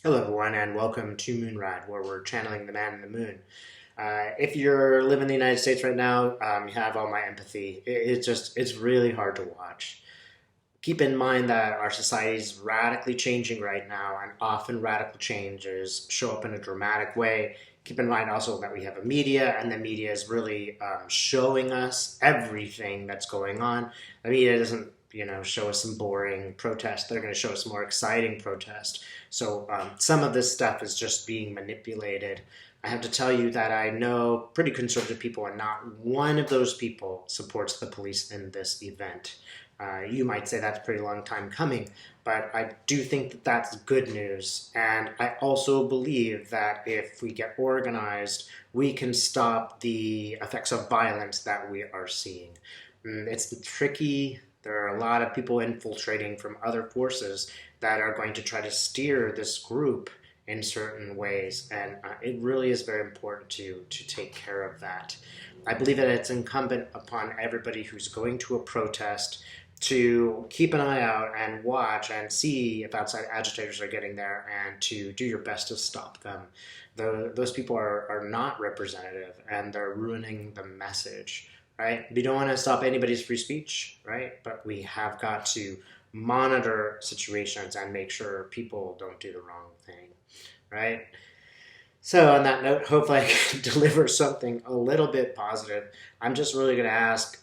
Hello, everyone, and welcome to Moonride, where we're channeling the man in the moon. If you're living in the United States right now, you have all my empathy. It's really hard to watch. Keep in mind that our society is radically changing right now, and often radical changes show up in a dramatic way. Keep in mind also that we have a media, and the media is really showing us everything that's going on. The media doesn't, show us some boring protest. They're going to show us more exciting protest. So some of this stuff is just being manipulated. I have to tell you that I know pretty conservative people, and not one of those people supports the police in this event. You might say that's a pretty long time coming, but I do think that that's good news. And I also believe that if we get organized, we can stop the effects of violence that we are seeing. It's tricky. There are a lot of people infiltrating from other forces that are going to try to steer this group in certain ways, and it really is very important to take care of that. I believe that it's incumbent upon everybody who's going to a protest to keep an eye out and watch and see if outside agitators are getting there, and to do your best to stop them. Those people are not representative, and they're ruining the message, right? We don't want to stop anybody's free speech, right? But we have got to monitor situations and make sure people don't do the wrong thing, right? So on that note, hopefully I can deliver something a little bit positive. I'm just really going to ask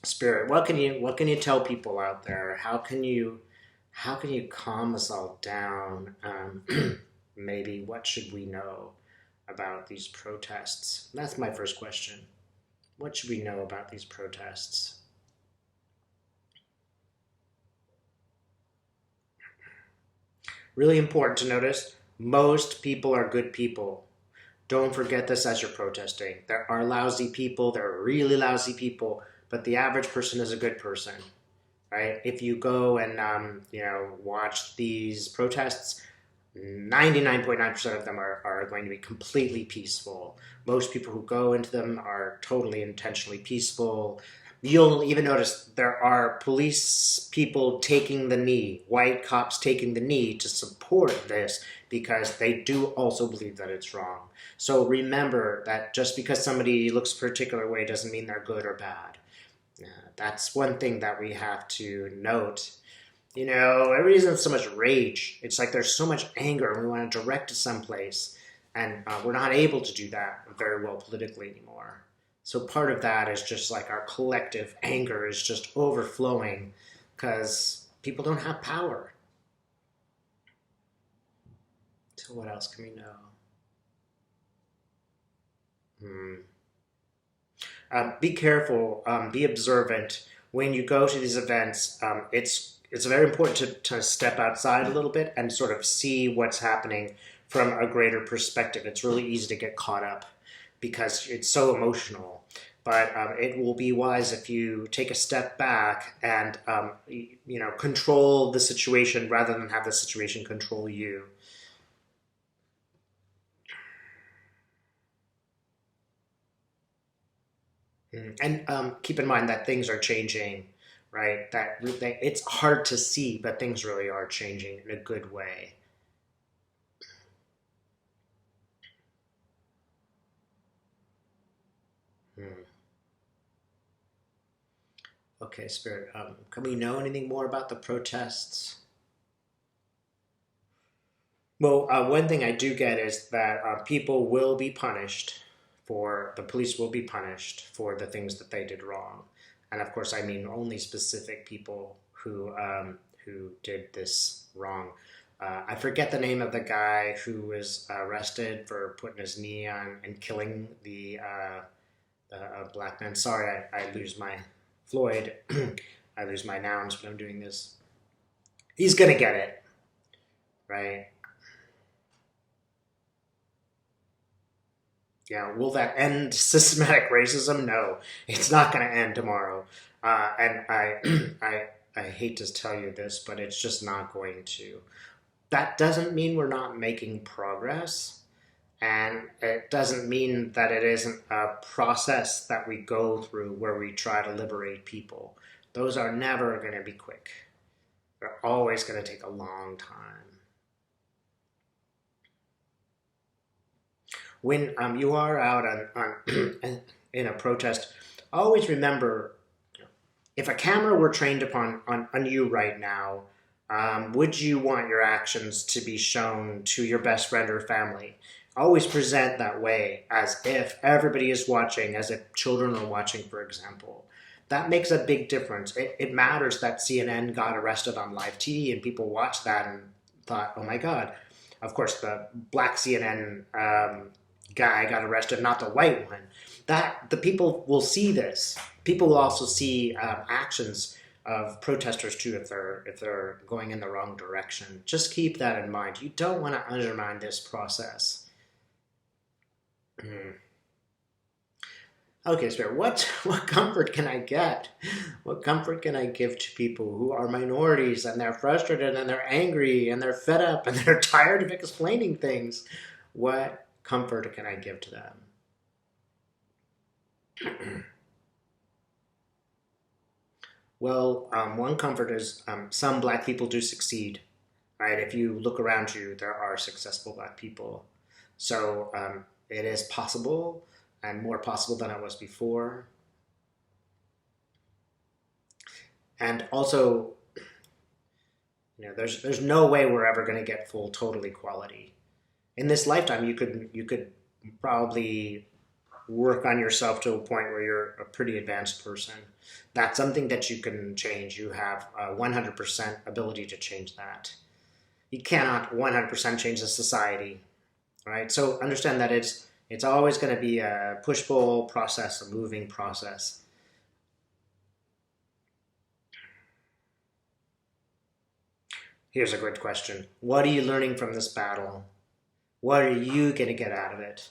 Spirit, what can you tell people out there? How can you calm us all down? Maybe what should we know about these protests? That's my first question. What should we know about these protests? Really important to notice, most people are good people. Don't forget this as you're protesting. There are lousy people, there are really lousy people, but the average person is a good person, right? If you go and watch these protests, 99.9% of them are going to be completely peaceful. Most people who go into them are totally intentionally peaceful. You'll even notice there are police people taking the knee, white cops taking the knee to support this, because they do also believe that it's wrong. So remember that just because somebody looks a particular way doesn't mean they're good or bad. That's one thing that we have to note. Everybody's in so much rage. It's like there's so much anger, and we want to direct it someplace, and we're not able to do that very well politically anymore. So part of that is just like our collective anger is just overflowing because people don't have power. So what else can we know? Hmm. Be careful. Be observant when you go to these events. It's very important to step outside a little bit and sort of see what's happening from a greater perspective. It's really easy to get caught up because it's so emotional. But it will be wise if you take a step back and control the situation rather than have the situation control you. And keep in mind that things are changing, right? That it's hard to see, but things really are changing in a good way. Hmm. Okay, Spirit. Can we know anything more about the protests? Well, one thing I do get is that people will be punished the police will be punished for the things that they did wrong. And of course, I mean only specific people who did this wrong. I forget the name of the guy who was arrested for putting his knee on and killing the black man. Sorry, I lose my Floyd. I lose my nouns when I'm doing this. He's gonna get it, right? Yeah, will that end systematic racism? No, it's not going to end tomorrow. And I hate to tell you this, but it's just not going to. That doesn't mean we're not making progress, and it doesn't mean that it isn't a process that we go through where we try to liberate people. Those are never going to be quick. They're always going to take a long time. When you are out in a protest, always remember, if a camera were trained on you right now, would you want your actions to be shown to your best friend or family? Always present that way, as if everybody is watching, as if children are watching, for example. That makes a big difference. It matters that CNN got arrested on live TV and people watched that and thought, oh my God. Of course, the black CNN guy got arrested, not the white one. That the people will see this. People will also see actions of protesters too if they're going in the wrong direction. Just keep that in mind. You don't want to undermine this process. Okay, Spirit, what comfort can I get? What comfort can I give to people who are minorities and they're frustrated and they're angry and they're fed up and they're tired of explaining things? What comfort can I give to them? Well, one comfort is some black people do succeed, right? If you look around you, there are successful black people. So it is possible, and more possible than it was before. And also, there's no way we're ever going to get full total equality. In this lifetime, you could probably work on yourself to a point where you're a pretty advanced person. That's something that you can change. You have a 100% ability to change that. You cannot 100% change the society, right? So understand that it's always going to be a push-pull process, a moving process. Here's a great question. What are you learning from this battle? What are you going to get out of it?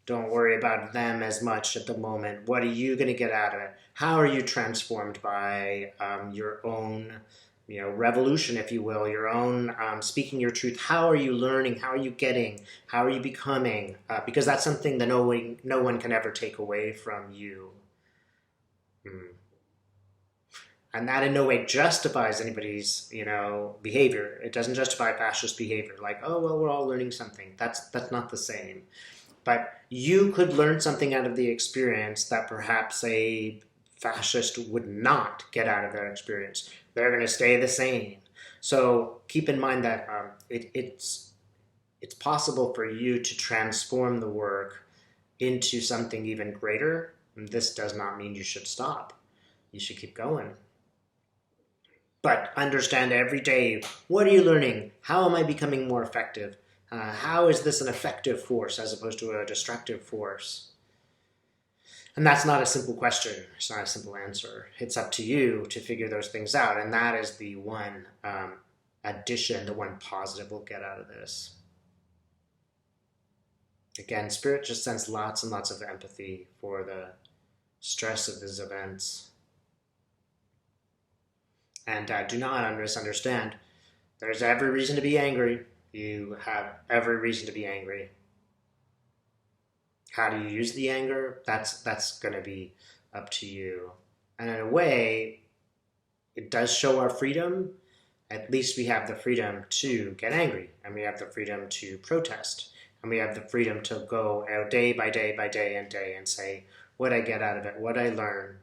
Don't worry about them as much at the moment. What are you going to get out of it? How are you transformed by your own, revolution, if you will, your own speaking your truth? How are you learning? How are you getting? How are you becoming? Because that's something that no one can ever take away from you. And that in no way justifies anybody's, behavior. It doesn't justify fascist behavior. Like, oh well, we're all learning something. That's not the same. But you could learn something out of the experience that perhaps a fascist would not get out of their experience. They're going to stay the same. So keep in mind that it's possible for you to transform the work into something even greater. And this does not mean you should stop. You should keep going. But understand every day, what are you learning? How am I becoming more effective? How is this an effective force as opposed to a destructive force? And that's not a simple question. It's not a simple answer. It's up to you to figure those things out. And that is the one addition, the one positive we'll get out of this. Again, Spirit just sends lots and lots of empathy for the stress of these events. And do not misunderstand. There's every reason to be angry. You have every reason to be angry. How do you use the anger? That's going to be up to you. And in a way, it does show our freedom. At least we have the freedom to get angry, and we have the freedom to protest, and we have the freedom to go out day by day by day and day and say, what I get out of it, what I learn.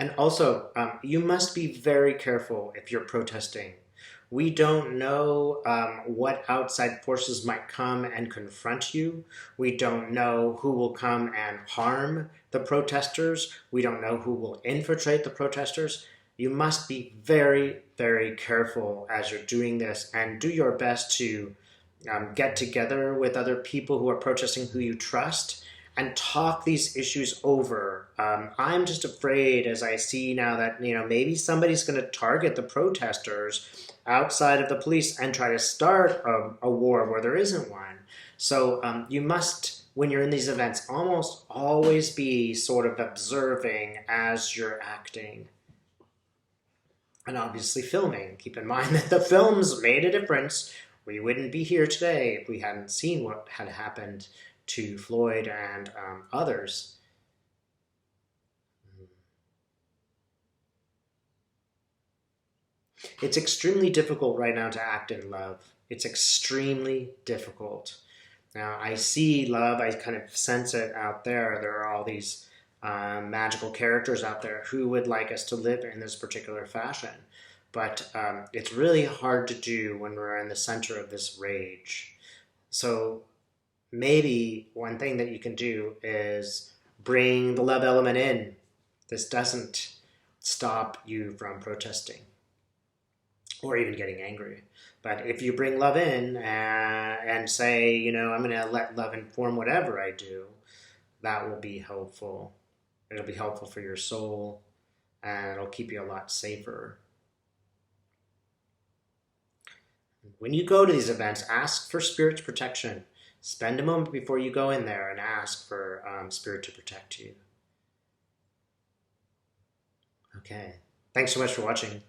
And also, you must be very careful if you're protesting. We don't know what outside forces might come and confront you. We don't know who will come and harm the protesters. We don't know who will infiltrate the protesters. You must be very, very careful as you're doing this, and do your best to get together with other people who are protesting who you trust and talk these issues over. I'm just afraid, as I see now, that maybe somebody's going to target the protesters outside of the police and try to start a war where there isn't one. So you must, when you're in these events, almost always be sort of observing as you're acting. And obviously filming. Keep in mind that the films made a difference. We wouldn't be here today if we hadn't seen what had happened to Floyd and others. It's extremely difficult right now to act in love. It's extremely difficult. Now, I see love, I kind of sense it out there. There are all these magical characters out there who would like us to live in this particular fashion. But it's really hard to do when we're in the center of this rage. So maybe one thing that you can do is bring the love element in. This doesn't stop you from protesting or even getting angry. But if you bring love in and say, you know, I'm going to let love inform whatever I do, that will be helpful. It'll be helpful for your soul, and it'll keep you a lot safer. When you go to these events, ask for Spirit's protection. Spend a moment before you go in there and ask for Spirit to protect you. Okay. Thanks so much for watching.